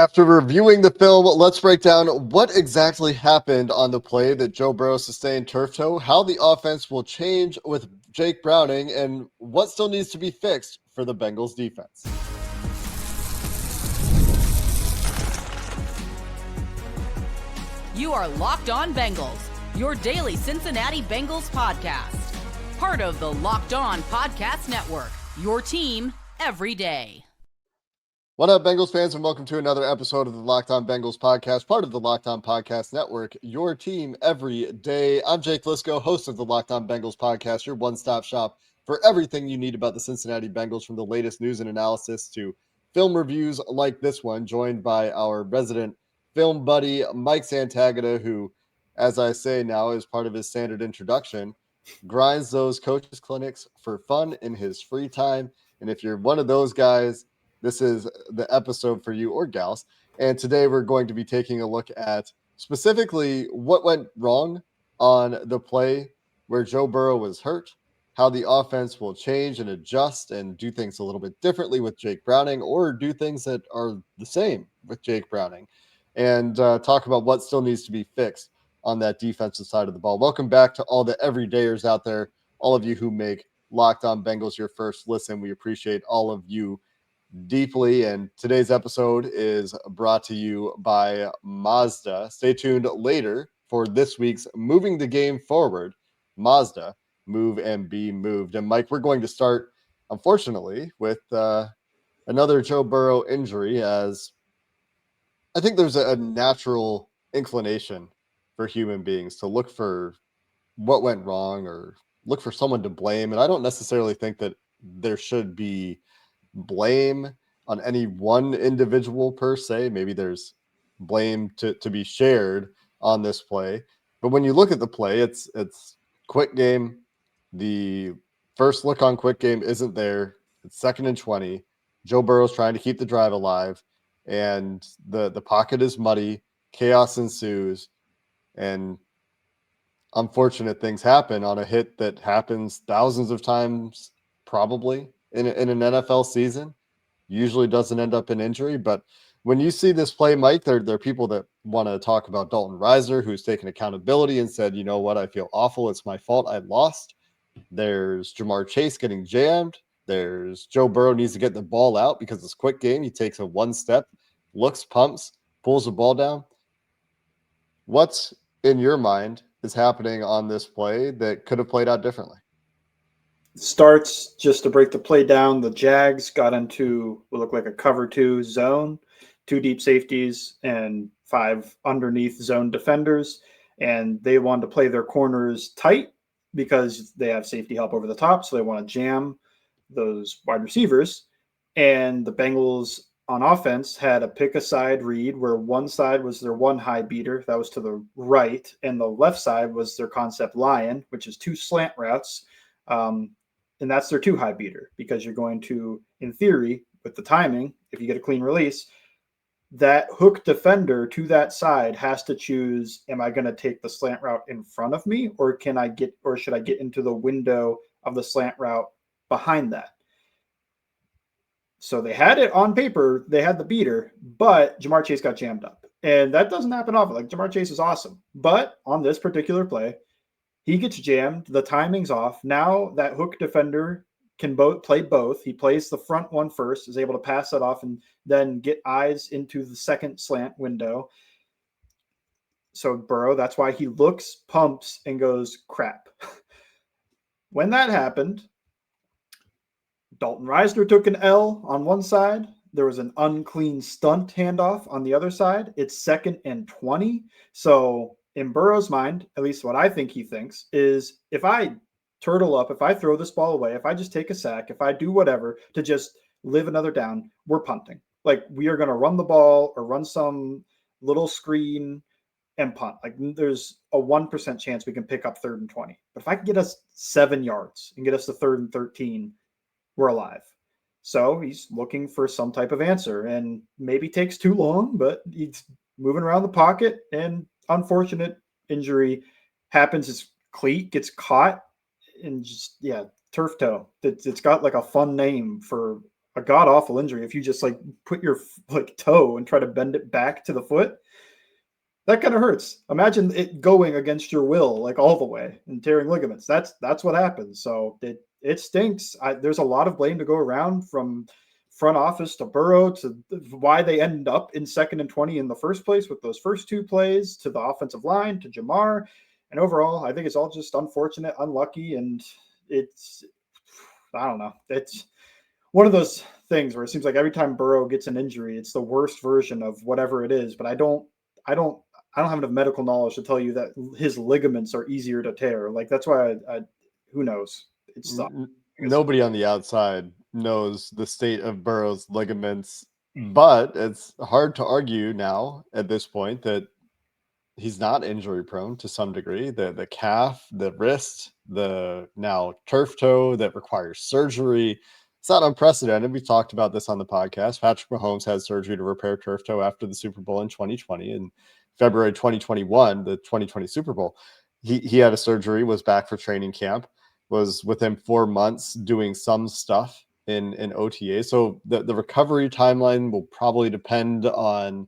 After reviewing the film, let's break down what exactly happened on the play that Joe Burrow sustained turf toe, how the offense will change with Jake Browning, and what still needs to be fixed for the Bengals defense. You are Locked On Bengals, your daily Cincinnati Bengals podcast. Part of the Locked On Podcast Network, your team every day. What up, Bengals fans, and welcome to another episode of the Locked On Bengals podcast, part of the Locked On Podcast Network, your team every day. I'm Jake Liscow, host of the Locked On Bengals podcast, your one-stop shop for everything you need about the Cincinnati Bengals, from the latest news and analysis to film reviews like this one, joined by our resident film buddy, Mike Santagata, who, as I say now, is part of his standard introduction, grinds those coaches' clinics for fun in his free time. And if you're one of those guys, this is the episode for you, or gals. And today we're going to be taking a look at specifically what went wrong on the play where Joe Burrow was hurt, how the offense will change and adjust and do things a little bit differently with Jake Browning, or do things that are the same with Jake Browning, and talk about what still needs to be fixed on that defensive side of the ball. Welcome back to all the everydayers out there, all of you who make Locked On Bengals your first listen. We appreciate all of you deeply, and today's episode is brought to you by Mazda. Stay tuned later for this week's Moving the Game Forward. Mazda, move and be moved. And Mike, we're going to start, unfortunately, with another Joe Burrow injury, as I think there's a natural inclination for human beings to look for what went wrong or look for someone to blame. And I don't necessarily think that there should be blame on any one individual per se. Maybe there's blame to be shared on this play. But when you look at the play, it's quick game. The first look on quick game isn't there. It's 2nd and 20. Joe Burrow's trying to keep the drive alive, and the pocket is muddy. Chaos ensues, and unfortunate things happen on a hit that happens thousands of times probably in an NFL season. Usually doesn't end up in injury. But when you see this play, Mike, there are people that want to talk about Dalton Risner, who's taken accountability and said, you know what, I feel awful. It's my fault. I lost. There's Jamar Chase getting jammed. There's Joe Burrow needs to get the ball out because it's quick game. He takes a one step, looks, pumps, pulls the ball down. What's in your mind is happening on this play that could have played out differently? Starts, just to break the play down, the Jags got into what looked like a cover 2 zone, 2 deep safeties and 5 underneath zone defenders, and they wanted to play their corners tight because they have safety help over the top, so they want to jam those wide receivers. And the Bengals on offense had a pick a side read where one side was their one high beater, that was to the right, and the left side was their concept lion, which is 2 slant routes. And that's their 2 high beater, because you're going to, in theory, with the timing, if you get a clean release, that hook defender to that side has to choose, am I going to take the slant route in front of me, or should I get into the window of the slant route behind that? So they had it on paper, they had the beater, but Jamar Chase got jammed up. And that doesn't happen often. Like, Jamar Chase is awesome. But on this particular play, he gets jammed. The timing's off. Now that hook defender can play both. He plays the front one first, is able to pass that off, and then get eyes into the second slant window. So Burrow, that's why he looks, pumps, and goes, crap. When that happened, Dalton Risner took an L on one side. There was an unclean stunt handoff on the other side. It's 2nd and 20. So in Burrow's mind, at least what I think he thinks, is if I turtle up, if I throw this ball away, if I just take a sack, if I do whatever to just live another down, we're punting. Like, we are going to run the ball or run some little screen and punt. Like, there's a 1% chance we can pick up 3rd and 20. But if I can get us 7 yards and get us to 3rd and 13, we're alive. So he's looking for some type of answer, and maybe takes too long, but he's moving around the pocket, and unfortunate injury happens. His cleat gets caught, and just, turf toe. It's got like a fun name for a god awful injury. If you just like put your like toe and try to bend it back to the foot, that kind of hurts. Imagine it going against your will, like all the way and tearing ligaments. That's what happens. So it stinks. There's a lot of blame to go around, from front office to Burrow to why they end up in 2nd and 20 in the first place with those first 2 plays, to the offensive line, to Jamar. And overall, I think it's all just unfortunate, unlucky, and it's, I don't know. It's one of those things where it seems like every time Burrow gets an injury, it's the worst version of whatever it is. But I don't have enough medical knowledge to tell you that his ligaments are easier to tear. Like, that's why who knows? It's nobody on the outside knows the state of Burrow's ligaments, but it's hard to argue now at this point that he's not injury prone to some degree. The calf, the wrist, the now turf toe that requires surgery. It's not unprecedented. We talked about this on the podcast. Patrick Mahomes had surgery to repair turf toe after the Super Bowl in 2020. And February 2021, the 2020 Super Bowl, he had a surgery, was back for training camp, was within 4 months doing some stuff in OTA. So the recovery timeline will probably depend on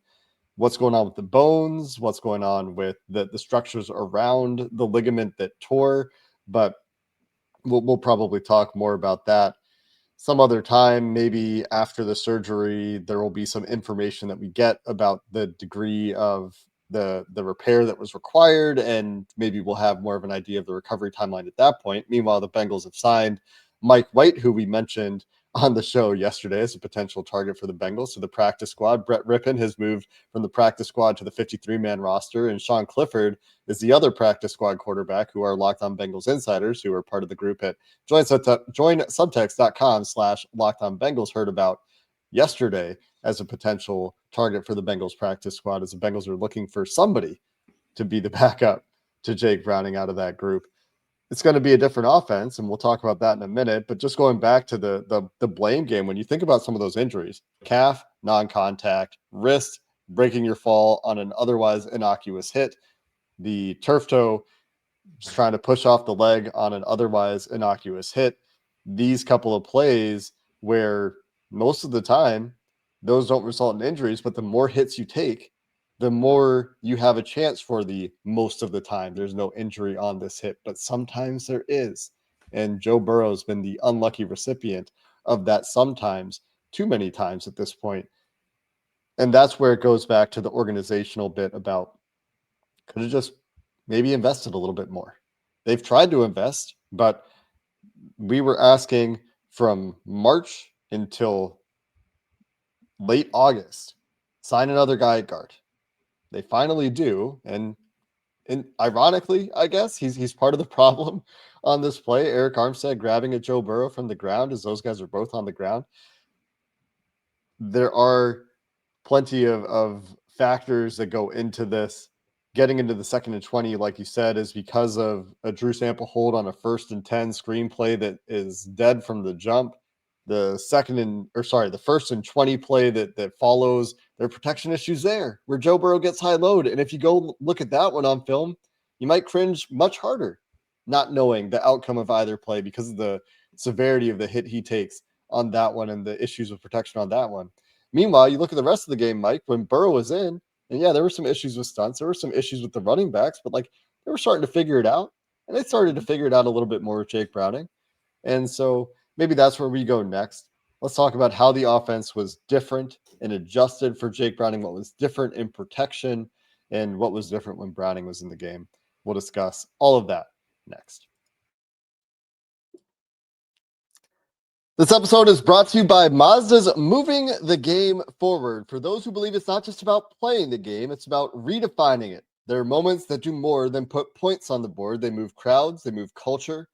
what's going on with the bones, what's going on with the structures around the ligament that tore. But we'll probably talk more about that some other time. Maybe after the surgery, there will be some information that we get about the degree of the repair that was required, and maybe we'll have more of an idea of the recovery timeline at that point. Meanwhile, the Bengals have signed Mike White, who we mentioned on the show yesterday as a potential target for the Bengals, to the practice squad. Brett Rippon has moved from the practice squad to the 53-man roster, and Sean Clifford is the other practice squad quarterback, who are Locked On Bengals insiders, who are part of the group at joinsubtext.com/LockedOnBengals, heard about yesterday as a potential target for the Bengals practice squad, as the Bengals are looking for somebody to be the backup to Jake Browning out of that group. It's going to be a different offense, and we'll talk about that in a minute. But just going back to the blame game, when you think about some of those injuries, calf, non-contact, wrist, breaking your fall on an otherwise innocuous hit, the turf toe, just trying to push off the leg on an otherwise innocuous hit, these couple of plays where most of the time those don't result in injuries, but the more hits you take, the more you have a chance for the most of the time there's no injury on this hit, but sometimes there is. And Joe Burrow has been the unlucky recipient of that sometimes, too many times at this point. And that's where it goes back to the organizational bit about, could have just maybe invested a little bit more. They've tried to invest, but we were asking from March until late August, sign another guy at guard. They finally do, and ironically, I guess he's part of the problem on this play. Eric Armstead grabbing at Joe Burrow from the ground, as those guys are both on the ground. There are plenty of factors that go into this. Getting into the 2nd and 20, like you said, is because of a Drew Sample hold on a 1st and 10 screenplay that is dead from the jump. The 1st and 20 play that follows, there are protection issues there where Joe Burrow gets high load. And if you go look at that one on film, you might cringe much harder, not knowing the outcome of either play because of the severity of the hit he takes on that one and the issues with protection on that one. Meanwhile, you look at the rest of the game, Mike, when Burrow was in, and yeah, there were some issues with stunts. There were some issues with the running backs, but like, they were starting to figure it out. And they started to figure it out a little bit more with Jake Browning. And so maybe that's where we go next. Let's talk about how the offense was different and adjusted for Jake Browning, what was different in protection, and what was different when Browning was in the game. We'll discuss all of that next. This episode is brought to you by Mazda's Moving the Game Forward. For those who believe it's not just about playing the game, it's about redefining it. There are moments that do more than put points on the board. They move crowds, they move culture,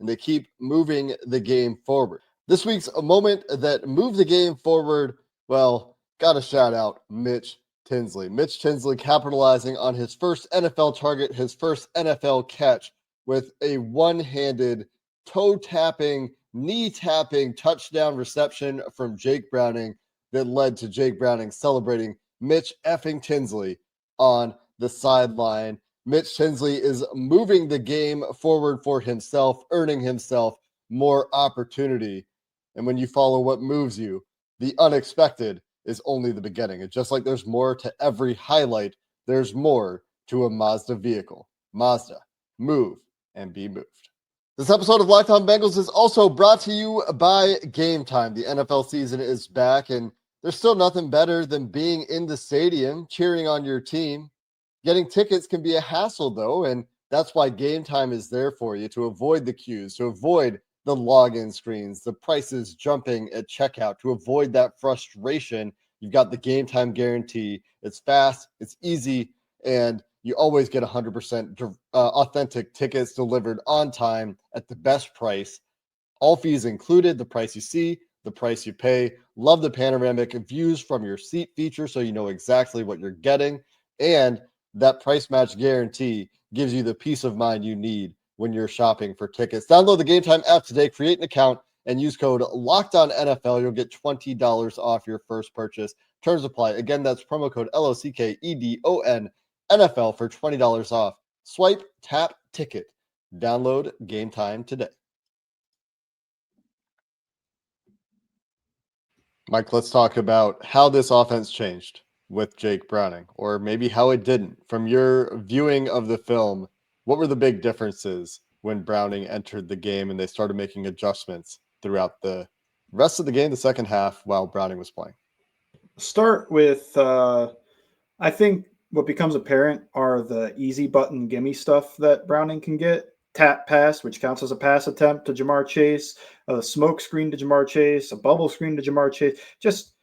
and they keep moving the game forward. This week's a moment that moved the game forward, well, got to shout out Mitch Tinsley. Mitch Tinsley capitalizing on his first NFL target, his first NFL catch, with a one-handed, toe-tapping, knee-tapping touchdown reception from Jake Browning that led to Jake Browning celebrating Mitch effing Tinsley on the sideline. Mitch Tinsley is moving the game forward for himself, earning himself more opportunity And when you follow what moves you, the unexpected is only the beginning. It's just like there's more to every highlight, there's more to a Mazda vehicle. Mazda, move and be moved. This episode of Locked On Bengals is also brought to you by Game Time. The NFL season is back, and there's still nothing better than being in the stadium, cheering on your team. Getting tickets can be a hassle, though, and that's why Game Time is there for you, to avoid the queues, to avoid the login screens, the prices jumping at checkout, to avoid that frustration. You've got the Game Time guarantee. It's fast, it's easy, and you always get 100% authentic tickets delivered on time at the best price. All fees included, the price you see, the price you pay. Love the panoramic views from your seat feature so you know exactly what you're getting. And that price match guarantee gives you the peace of mind you need when you're shopping for tickets. Download the Game Time app today, create an account, and use code LOCKEDONNFL. You'll get $20 off your first purchase. Terms apply. Again, that's promo code LOCKEDON NFL for $20 off. Swipe, tap, ticket. Download Game Time today. Mike, let's talk about how this offense changed with Jake Browning, or maybe how it didn't. From your viewing of the film, what were the big differences when Browning entered the game and they started making adjustments throughout the rest of the game, the second half, while Browning was playing? Start with, I think what becomes apparent are the easy button gimme stuff that Browning can get. Tap pass, which counts as a pass attempt to Jamar Chase, a smoke screen to Jamar Chase, a bubble screen to Jamar Chase. Just,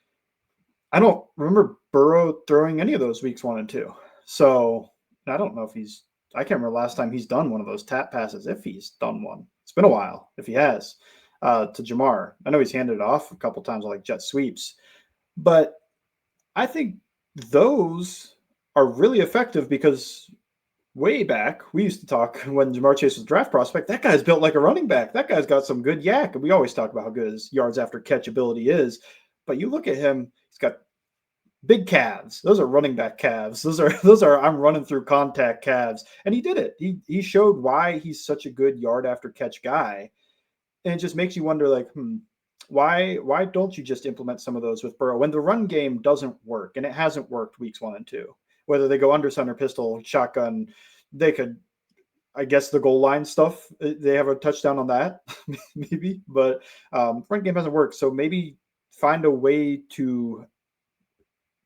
I don't remember Burrow throwing any of those weeks 1 and 2. So I don't know if I can't remember last time he's done one of those tap passes, if he's done one. It's been a while, if he has, to Jamar. I know he's handed it off a couple times like jet sweeps, but I think those are really effective because way back, we used to talk when Jamar Chase was a draft prospect, that guy's built like a running back. That guy's got some good yak. And we always talk about how good his yards after catch ability is. But you look at him, he's got big calves. Those are running back calves. Those are I'm running through contact calves. And he did it. He showed why he's such a good yard after catch guy. And it just makes you wonder, like, why don't you just implement some of those with Burrow when the run game doesn't work? And it hasn't worked weeks 1 and 2. Whether they go under center, pistol, shotgun, they could, I guess, the goal line stuff, they have a touchdown on that, maybe. But run game hasn't worked. So maybe find a way to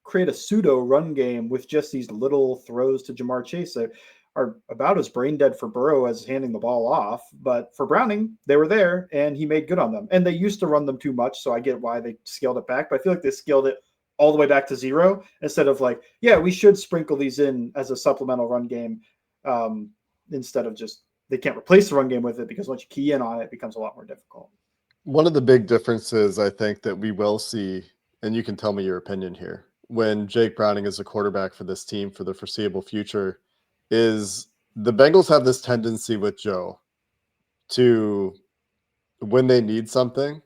create a pseudo run game with just these little throws to Jamar Chase that are about as brain dead for Burrow as handing the ball off. But for Browning, they were there and he made good on them. And they used to run them too much, so I get why they scaled it back. But I feel like they scaled it all the way back to 0 instead of like, yeah, we should sprinkle these in as a supplemental run game, instead of just, they can't replace the run game with it, because once you key in on it, it becomes a lot more difficult. One of the big differences I think that we will see, and you can tell me your opinion here, when Jake Browning is a quarterback for this team for the foreseeable future, is the Bengals have this tendency with Joe to, when they need something,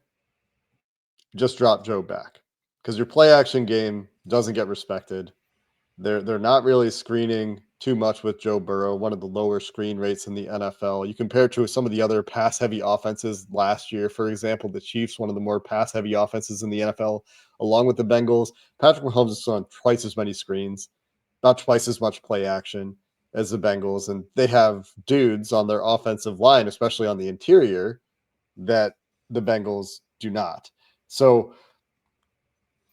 just drop Joe back, because your play action game doesn't get respected. They're not really screening too much with Joe Burrow, one of the lower screen rates in the NFL. You compare it to some of the other pass-heavy offenses last year, for example, the Chiefs, one of the more pass-heavy offenses in the NFL, along with the Bengals. Patrick Mahomes is on twice as many screens, about twice as much play action as the Bengals, and they have dudes on their offensive line, especially on the interior, that the Bengals do not. So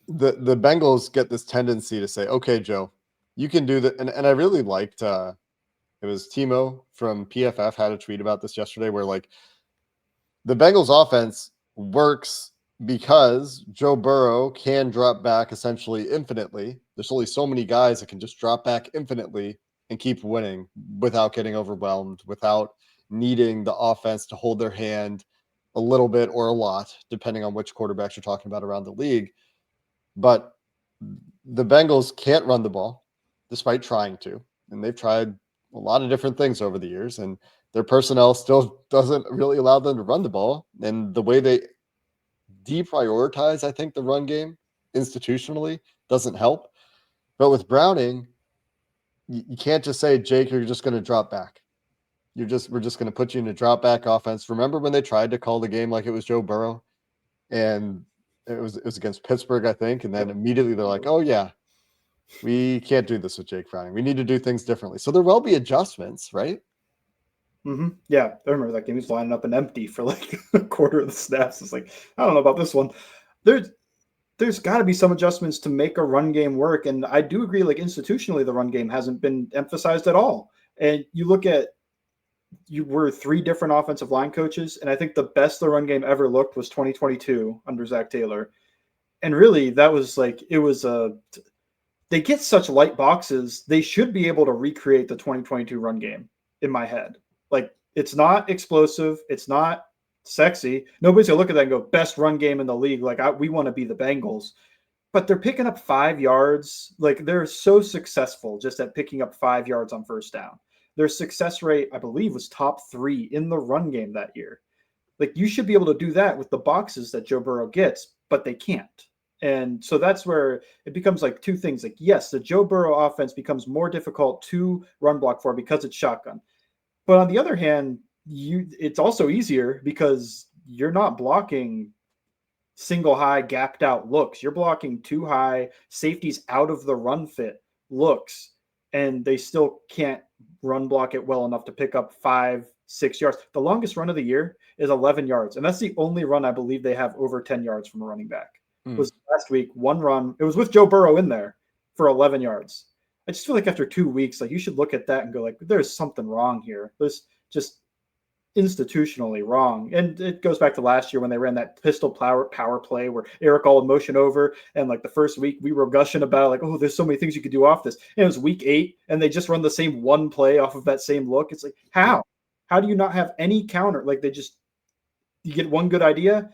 the Bengals get this tendency to say, okay, Joe, you can do that. And I really liked, it was Timo from PFF had a tweet about this yesterday, where like the Bengals offense works because Joe Burrow can drop back essentially infinitely. There's only so many guys that can just drop back infinitely and keep winning without getting overwhelmed, without needing the offense to hold their hand a little bit or a lot, depending on which quarterbacks you're talking about around the league. But the Bengals can't run the ball despite trying to. And they've tried a lot of different things over the years, and their personnel still doesn't really allow them to run the ball. And the way they deprioritize, I think, the run game institutionally doesn't help. But with Browning, you can't just say, Jake, you're just going to drop back. We're just going to put you in a drop back offense. Remember when they tried to call the game like it was Joe Burrow? and it was against Pittsburgh, I think. And then immediately they're like, oh yeah, we can't do this with Jake Browning. We need to do things differently. So there will be adjustments, right? Mm-hmm. Yeah, I remember that game. He was lining up an empty for like a quarter of the snaps. It's like, I don't know about this one. There's got to be some adjustments to make a run game work. And I do agree, like institutionally, the run game hasn't been emphasized at all. And you look at, you were 3 different offensive line coaches, and I think the best the run game ever looked was 2022 under Zach Taylor. And really, that was like, it was they get such light boxes, they should be able to recreate the 2022 run game in my head. Like, it's not explosive, it's not sexy. Nobody's gonna look at that and go, best run game in the league. Like, we want to be the Bengals. But they're picking up 5 yards. Like, they're so successful just at picking up 5 yards on first down. Their success rate, I believe, was top 3 in the run game that year. Like, you should be able to do that with the boxes that Joe Burrow gets, but they can't. And so that's where it becomes like 2 things. Like, yes, the Joe Burrow offense becomes more difficult to run block for because it's shotgun. But on the other hand, it's also easier because you're not blocking single high gapped out looks. You're blocking 2 high safeties out of the run fit looks, and they still can't run block it well enough to pick up 5-6 yards. The longest run of the year is 11 yards, and that's the only run I believe they have over 10 yards from a running back. It was last week, 1 run. It was with Joe Burrow in there for 11 yards. I just feel like after 2 weeks, like, you should look at that and go, like, there's something wrong here. There's just institutionally wrong. And it goes back to last year when they ran that pistol power play where Eric all in motion over, and like the first week we were gushing about, like, oh, there's so many things you could do off this. And it was week 8 and they just run the same one play off of that same look. It's like, how do you not have any counter? Like, you get one good idea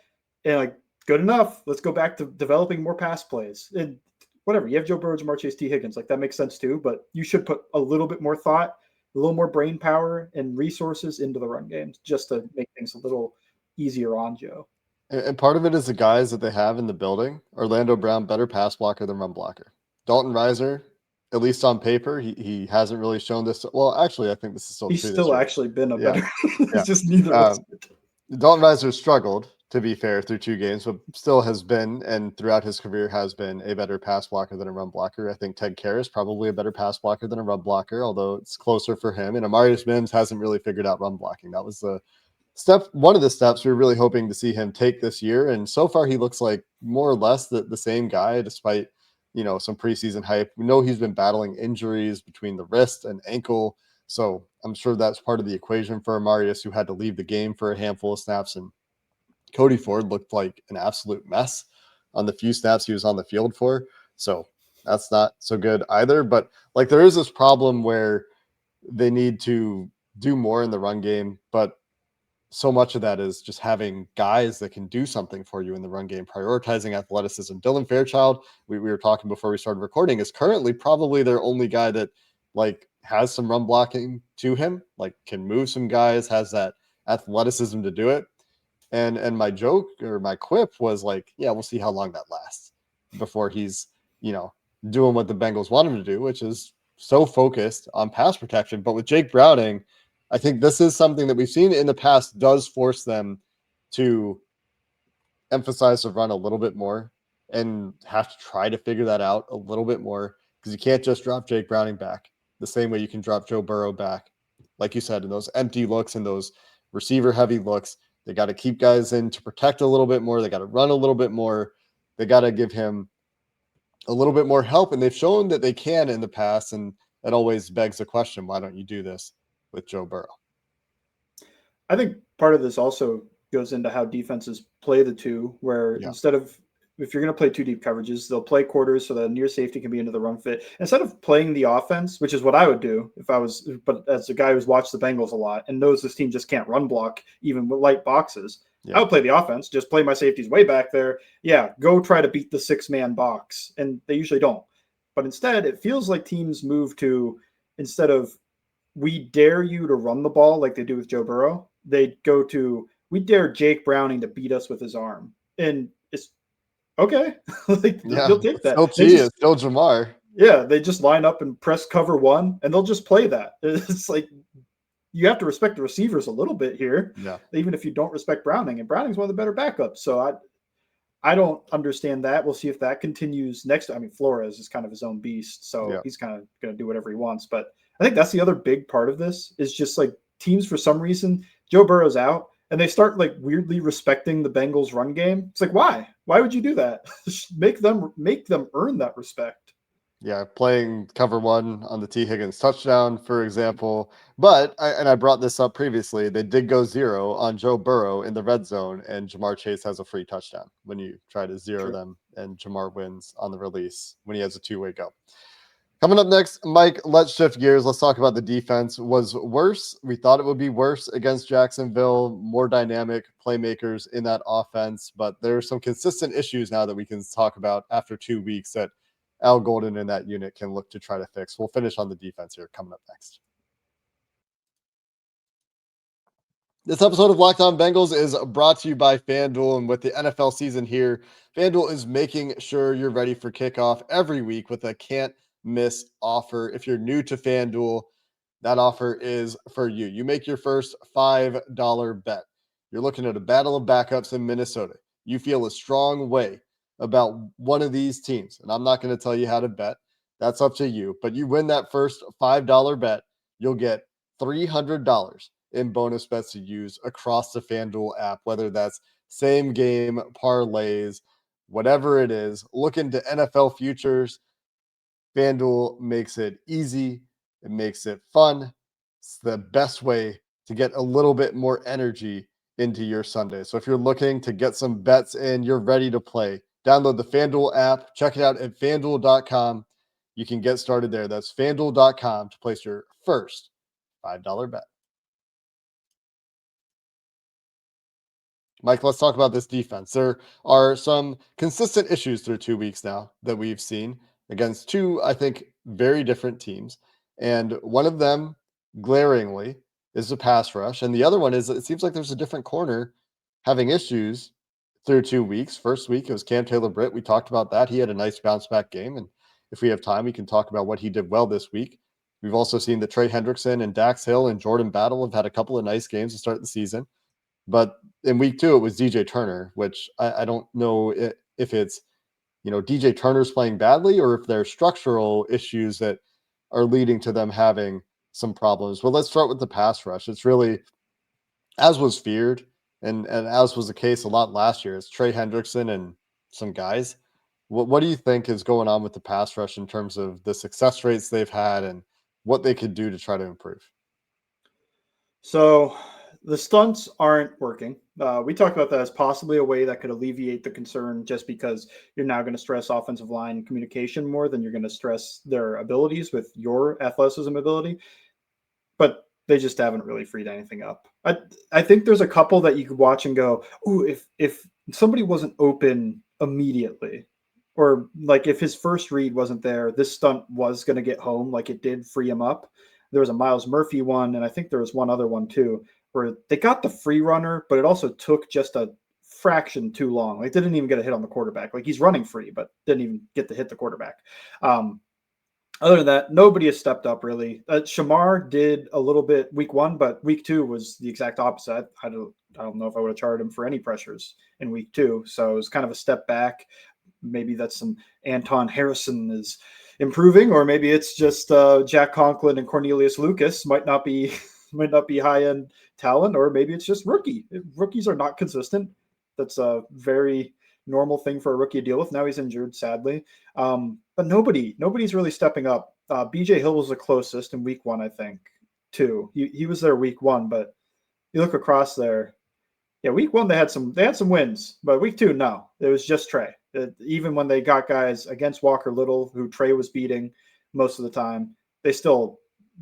and like, good enough, let's go back to developing more pass plays. And whatever, you have Joe Burrow, Jamar Chase, T. Higgins, like, that makes sense too, but you should put a little bit more thought, a little more brain power and resources into the run games just to make things a little easier on Joe. And part of it is the guys that they have in the building. Orlando Brown, better pass blocker than run blocker. Dalton Reiser, at least on paper, he hasn't really shown this. Well, actually, I think this is still He's true. Still actually been a better. It's just neither. Dalton Reiser struggled, to be fair, through 2 games, but still has been, and throughout his career has been, a better pass blocker than a run blocker. I think Ted Karras probably a better pass blocker than a run blocker, although it's closer for him. And Amarius Mims hasn't really figured out run blocking. That was one of the steps we were really hoping to see him take this year. And so far he looks like more or less the same guy, despite, some preseason hype. We know he's been battling injuries between the wrist and ankle. So I'm sure that's part of the equation for Amarius, who had to leave the game for a handful of snaps. And Cody Ford looked like an absolute mess on the few snaps he was on the field for. So that's not so good either. But like, there is this problem where they need to do more in the run game, but so much of that is just having guys that can do something for you in the run game, prioritizing athleticism. Dylan Fairchild, we were talking before we started recording, is currently probably their only guy that like has some run blocking to him, like can move some guys, has that athleticism to do it. And my joke or my quip was like, yeah, we'll see how long that lasts before he's, doing what the Bengals want him to do, which is so focused on pass protection. But with Jake Browning, I think this is something that we've seen in the past does force them to emphasize the run a little bit more and have to try to figure that out a little bit more, because you can't just drop Jake Browning back the same way you can drop Joe Burrow back. Like you said, in those empty looks and those receiver heavy looks, they got to keep guys in to protect a little bit more. They got to run a little bit more. They got to give him a little bit more help. And they've shown that they can in the past. And that always begs the question, why don't you do this with Joe Burrow? I think part of this also goes into how defenses play the two, where instead of, if you're going to play 2 deep coverages, they'll play quarters so that near safety can be into the run fit. Instead of playing the offense, which is what I would do if I was, but as a guy who's watched the Bengals a lot and knows this team just can't run block even with light boxes, I would play the offense, just play my safeties way back there. Yeah, go try to beat the 6-man box. And they usually don't. But instead, it feels like teams move to, instead of we dare you to run the ball like they do with Joe Burrow, they go to we dare Jake Browning to beat us with his arm. And it's okay. You'll take that. Still Jamar. Yeah, they just line up and press cover 1 and they'll just play that. It's like, you have to respect the receivers a little bit here. Yeah. Even if you don't respect Browning, and Browning's one of the better backups. So I don't understand that. We'll see if that continues next. I mean, Flores is kind of his own beast, so he's kind of going to do whatever he wants. But I think that's the other big part of this is just like teams, for some reason, Joe Burrow's out and they start like weirdly respecting the Bengals run game. It's like, why? Why would you do that? make them earn that respect. Yeah, playing cover one on the T. Higgins touchdown, for example. But I brought this up previously. They did go 0 on Joe Burrow in the red zone, and Jamar Chase has a free touchdown when you try to zero them, and Jamar wins on the release when he has a two-way go. Coming up next, Mike, let's shift gears. Let's talk about the defense. Was worse. We thought it would be worse against Jacksonville, more dynamic playmakers in that offense, but there are some consistent issues now that we can talk about after 2 weeks that Al Golden in that unit can look to try to fix. We'll finish on the defense here coming up next. This episode of Locked On Bengals is brought to you by FanDuel, and with the NFL season here, FanDuel is making sure you're ready for kickoff every week with a can't miss offer. If you're new to FanDuel, that offer is for you. You make your first $5 bet. You're looking at a battle of backups in Minnesota. You feel a strong way about one of these teams, and I'm not going to tell you how to bet. That's up to you. But you win that first $5 bet, you'll get $300 in bonus bets to use across the FanDuel app, whether that's same game parlays, whatever it is. Look into NFL futures. FanDuel makes it easy. It makes it fun. It's the best way to get a little bit more energy into your Sunday. So if you're looking to get some bets in, you're ready to play, download the FanDuel app. Check it out at FanDuel.com. You can get started there. That's FanDuel.com to place your first $5 bet. Mike, let's talk about this defense. There are some consistent issues through 2 weeks now that we've seen against two, I think, very different teams. And one of them, glaringly, is the pass rush. And the other one is it seems like there's a different corner having issues through 2 weeks. First week, it was Cam Taylor-Britt. We talked about that. He had a nice bounce-back game. And if we have time, we can talk about what he did well this week. We've also seen that Trey Hendrickson and Dax Hill and Jordan Battle have had a couple of nice games to start the season. But in week 2, it was DJ Turner, which I don't know if it's, DJ Turner's playing badly or if there are structural issues that are leading to them having some problems. Well, let's start with the pass rush. It's really, as was feared, and as was the case a lot last year, it's Trey Hendrickson and some guys. What do you think is going on with the pass rush in terms of the success rates they've had and what they could do to try to improve? So the stunts aren't working. We talked about that as possibly a way that could alleviate the concern just because you're now going to stress offensive line communication more than you're going to stress their abilities with your athleticism ability. But they just haven't really freed anything up. I think there's a couple that you could watch and go, ooh, if somebody wasn't open immediately, or like if his first read wasn't there, this stunt was going to get home, like it did free him up. There was a Miles Murphy one, and I think there was one other one too, where they got the free runner, but it also took just a fraction too long. Like, didn't even get a hit on the quarterback. Like, he's running free, but didn't even get to hit the quarterback. Other than that, nobody has stepped up really. Shamar did a little bit week 1, but week 2 was the exact opposite. I don't know if I would have charged him for any pressures in week 2. So it was kind of a step back. Maybe that's some Anton Harrison is improving, or maybe it's just Jack Conklin and Cornelius Lucas might not be high-end talent, or maybe it's just rookie. Rookies are not consistent. That's a very normal thing for a rookie to deal with. Now he's injured, sadly. But nobody's really stepping up. BJ Hill was the closest in week 1, I think, too. He was there week 1, but you look across there. Yeah, week 1 they had some wins, but week 2, no. It was just Trey. Even when they got guys against Walker Little, who Trey was beating most of the time,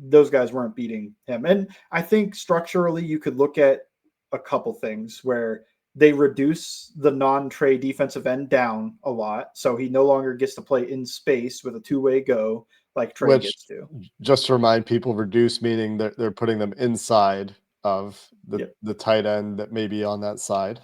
those guys weren't beating him. And I think structurally you could look at a couple things where they reduce the non-Trey defensive end down a lot. So he no longer gets to play in space with a two-way go like Trey gets to. Just to remind people, reduce meaning they're putting them inside of the tight end that may be on that side.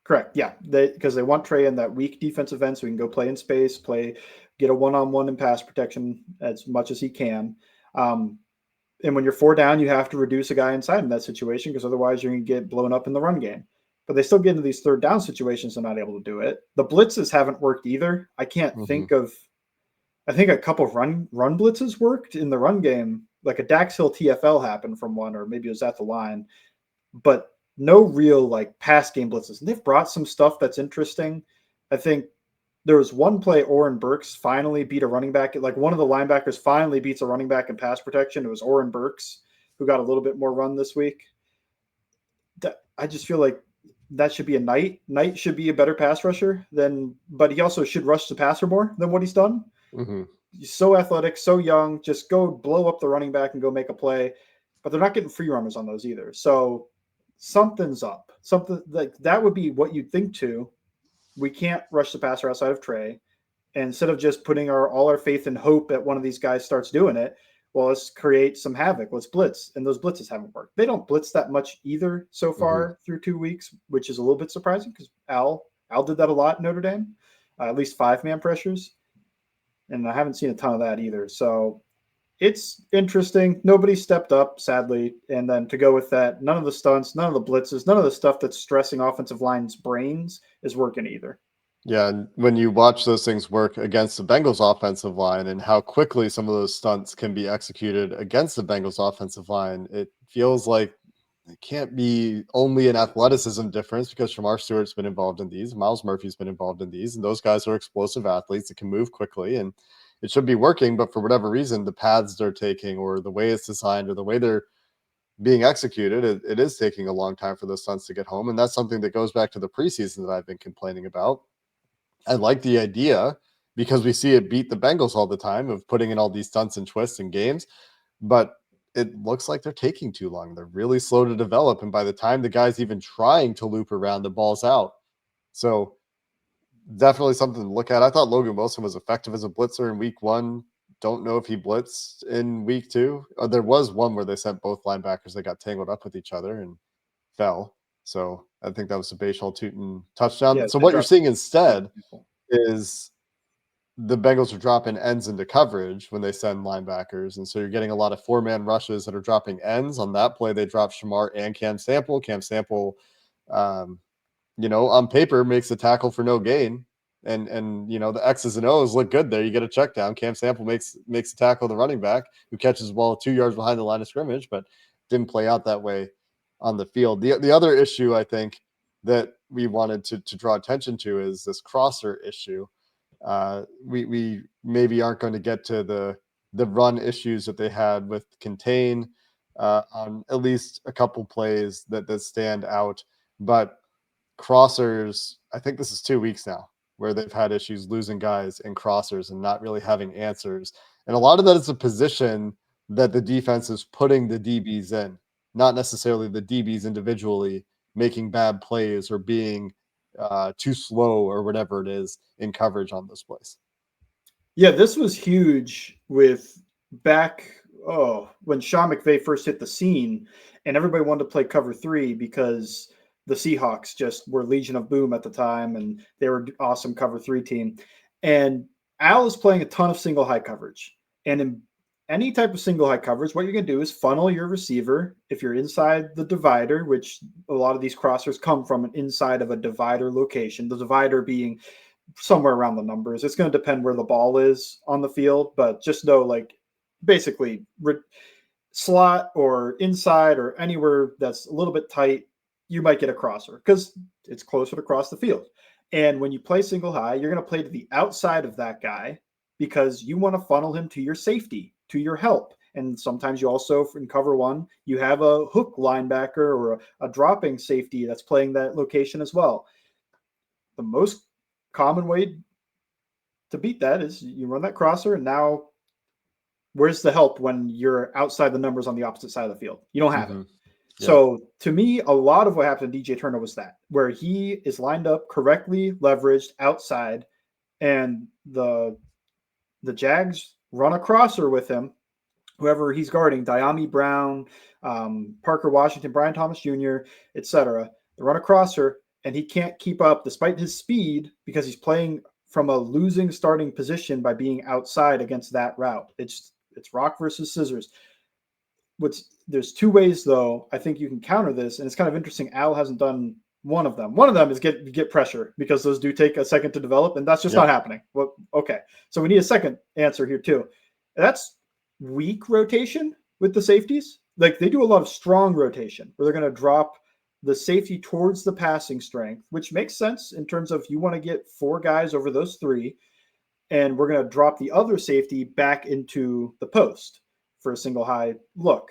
Correct. Yeah. Because they want Trey in that weak defensive end so he can go play in space, get a one-on-one in pass protection as much as he can. And when you're 4 down, you have to reduce a guy inside in that situation because otherwise you're going to get blown up in the run game. but they still get into these third down situations and not able to do it. The blitzes haven't worked either. I can't think of. I think a couple of run blitzes worked in the run game. Like a Dax Hill TFL happened from one, or maybe it was at the line, but no real like pass game blitzes. And they've brought some stuff that's interesting. I think there was one play Oren Burks finally beat a running back. Like one of the linebackers finally beats a running back in pass protection. It was Oren Burks who got a little bit more run this week. I just feel like that should be a Knight. Knight should be a better pass rusher but he also should rush the passer more than what he's done. He's so athletic, so young. Just go blow up the running back and go make a play. But they're not getting free runners on those either. So something's up. Something like that would be what you'd think too. We can't rush the passer outside of Trey. And instead of just putting all our faith and hope that one of these guys starts doing it, well, let's create some havoc. Let's blitz. And those blitzes haven't worked. They don't blitz that much either so far through 2 weeks, which is a little bit surprising because Al did that a lot in Notre Dame, at least 5-man pressures. And I haven't seen a ton of that either. So it's interesting. Nobody stepped up, sadly. And then to go with that, none of the stunts, none of the blitzes, none of the stuff that's stressing offensive line's brains is working either. Yeah, and when you watch those things work against the Bengals offensive line and how quickly some of those stunts can be executed against the Bengals offensive line, it feels like it can't be only an athleticism difference because Shamar Stewart's been involved in these, Miles Murphy's been involved in these, and those guys are explosive athletes that can move quickly, and it should be working, but for whatever reason, the paths they're taking or the way it's designed or the way they're being executed, it is taking a long time for those stunts to get home, and that's something that goes back to the preseason that I've been complaining about. I like the idea because we see it beat the Bengals all the time of putting in all these stunts and twists in games, but it looks like they're taking too long. They're really slow to develop, and by the time the guy's even trying to loop around, the ball's out. So definitely something to look at. I thought Logan Wilson was effective as a blitzer in week 1. Don't know if he blitzed in week 2. There was one where they sent both linebackers that got tangled up with each other and fell. So I think that was a Bashal Tootin touchdown. Yeah, so what you're seeing instead is the Bengals are dropping ends into coverage when they send linebackers. And so you're getting a lot of 4-man rushes that are dropping ends. On that play, they dropped Shamar and Cam Sample. Cam Sample, on paper makes a tackle for no gain. And the X's and O's look good there. You get a check down. Cam Sample makes a tackle to the running back who catches the ball 2 yards behind the line of scrimmage, but didn't play out that way on the field. The other issue I think that we wanted to draw attention to is this crosser issue. We maybe aren't going to get to the run issues that they had with contain on at least a couple plays that stand out, but crossers, I think this is 2 weeks now where they've had issues losing guys in crossers and not really having answers. And a lot of that is a position that the defense is putting the DBs in, not necessarily the DBs individually making bad plays or being too slow or whatever it is in coverage on those plays. Yeah, this was huge with when Sean McVay first hit the scene and everybody wanted to play cover 3 because the Seahawks just were Legion of Boom at the time and they were an awesome cover 3 team. And Al is playing a ton of single high coverage. And in any type of single high coverage, what you're going to do is funnel your receiver. If you're inside the divider, which a lot of these crossers come from inside of a divider location, the divider being somewhere around the numbers. It's going to depend where the ball is on the field, but just know basically slot or inside or anywhere that's a little bit tight, you might get a crosser because it's closer to cross the field. And when you play single high, you're going to play to the outside of that guy because you want to funnel him to your safety, to your help. And sometimes you also, in cover 1, you have a hook linebacker or a dropping safety that's playing that location as well. The most common way to beat that is you run that crosser, and now where's the help when you're outside the numbers on the opposite side of the field? You don't have it. Yeah. So to me, a lot of what happened to DJ Turner was that, where he is lined up correctly, leveraged outside, and the Jags run a crosser with him, whoever he's guarding, Diami Brown, Parker Washington, Brian Thomas Jr., etc. They run a crosser, and he can't keep up despite his speed because he's playing from a losing starting position by being outside against that route. It's rock versus scissors. There's 2 ways, though, I think you can counter this, and it's kind of interesting. Al hasn't done One of them is get pressure, because those do take a second to develop, and that's just not happening. Well, okay. So we need a second answer here too. That's weak rotation with the safeties. Like, they do a lot of strong rotation where they're going to drop the safety towards the passing strength, which makes sense in terms of you want to get 4 guys over those 3, and we're going to drop the other safety back into the post for a single high look.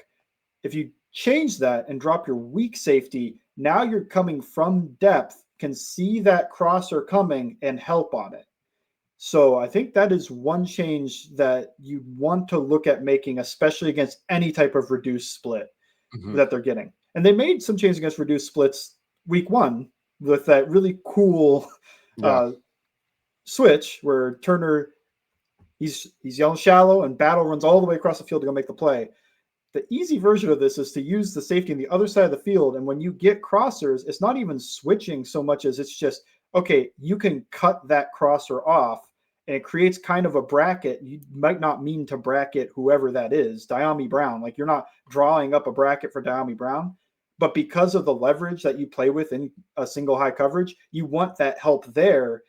If you change that and drop your weak safety, now you're coming from depth, can see that crosser coming and help on it. So I think that is one change that you want to look at making, especially against any type of reduced split that they're getting. And they made some changes against reduced splits week 1 with that really cool switch where Turner, he's yelling shallow, and Battle runs all the way across the field to go make the play. The easy version of this is to use the safety on the other side of the field. And when you get crossers, it's not even switching so much as it's just, okay, you can cut that crosser off, and it creates kind of a bracket. You might not mean to bracket whoever that is, Diami Brown. Like, you're not drawing up a bracket for Diami Brown, but because of the leverage that you play with in a single high coverage, you want that help there,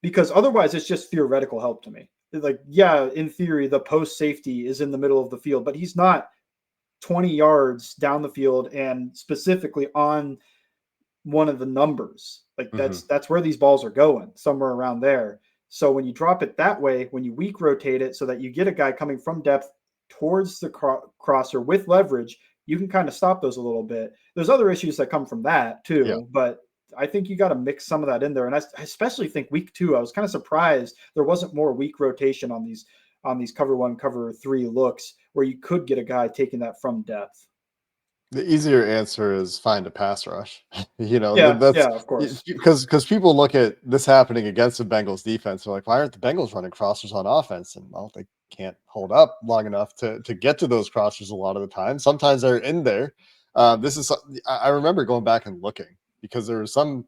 because otherwise it's just theoretical help to me. Like, yeah, in theory, the post safety is in the middle of the field, but he's not 20 yards down the field and specifically on one of the numbers. Like, that's where these balls are going, somewhere around there. So when you drop it that way, when you weak rotate it so that you get a guy coming from depth towards the crosser with leverage, you can kind of stop those a little bit. There's other issues that come from that too, but I think you got to mix some of that in there. And I especially think week 2, I was kind of surprised there wasn't more weak rotation on these cover 1, cover 3 looks where you could get a guy taking that from depth. The easier answer is find a pass rush. That's of course, because people look at this happening against the Bengals defense. They're like, why aren't the Bengals running crossers on offense? And well, they can't hold up long enough to get to those crossers a lot of the time. Sometimes they're in there. I remember going back and looking, because there was some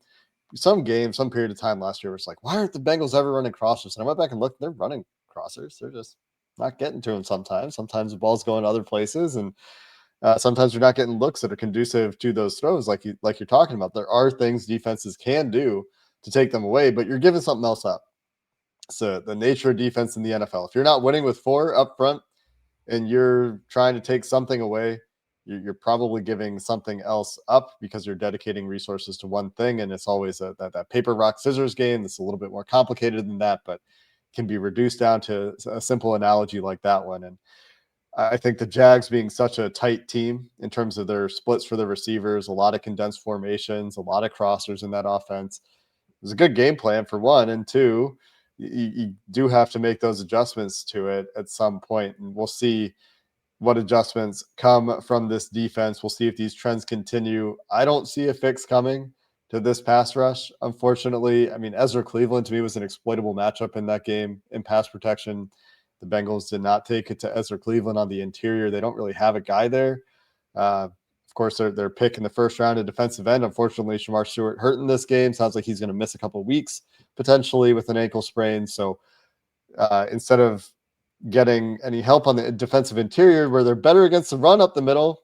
game, some period of time last year where it's like, why aren't the Bengals ever running crossers? And I went back and looked, they're running crossers. They're just not getting to them sometimes. Sometimes the ball's going other places, and sometimes you're not getting looks that are conducive to those throws like you're talking about. There are things defenses can do to take them away, but you're giving something else up. So the nature of defense in the NFL, if you're not winning with 4 up front and you're trying to take something away, you're probably giving something else up, because you're dedicating resources to one thing. And it's always that paper, rock, scissors game that's a little bit more complicated than that, but can be reduced down to a simple analogy like that one. And I think the Jags, being such a tight team in terms of their splits for the receivers, a lot of condensed formations, a lot of crossers in that offense, it was a good game plan for one. And 2, you do have to make those adjustments to it at some point. And we'll see what adjustments come from this defense. We'll see if these trends continue. I don't see a fix coming to this pass rush, unfortunately. I mean, Ezra Cleveland to me was an exploitable matchup in that game in pass protection. The Bengals did not take it to Ezra Cleveland on the interior. They don't really have a guy there. Of course, they're picking the first round of defensive end. Unfortunately, Shamar Stewart hurt in this game. Sounds like he's going to miss a couple of weeks, potentially with an ankle sprain. So instead of getting any help on the defensive interior, where they're better against the run up the middle,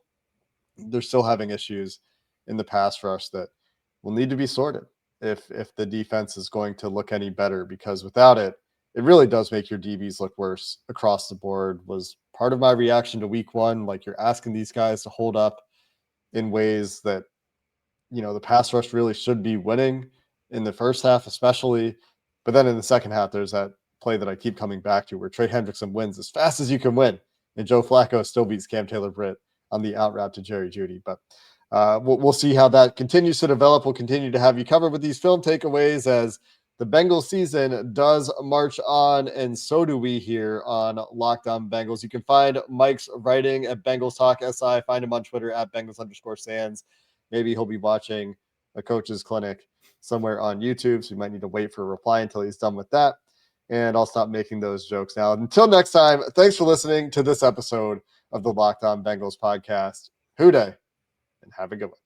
they're still having issues in the pass rush that will need to be sorted if the defense is going to look any better, because without it, it really does make your DBs look worse across the board. Was part of my reaction to week 1. Like, you're asking these guys to hold up in ways that, the pass rush really should be winning in the first half, especially. But then in the second half, there's that play that I keep coming back to where Trey Hendrickson wins as fast as you can win, and Joe Flacco still beats Cam Taylor-Britt on the out route to Jerry Jeudy. But we'll see how that continues to develop. We'll continue to have you covered with these film takeaways as the Bengals season does march on, and so do we here on Locked On Bengals. You can find Mike's writing at Bengals Talk SI. Find him on Twitter at Bengals_Sands. Maybe he'll be watching a coach's clinic somewhere on YouTube, so you might need to wait for a reply until he's done with that. And I'll stop making those jokes now. Until next time, thanks for listening to this episode of the Locked On Bengals podcast. Hoo day, and have a good one.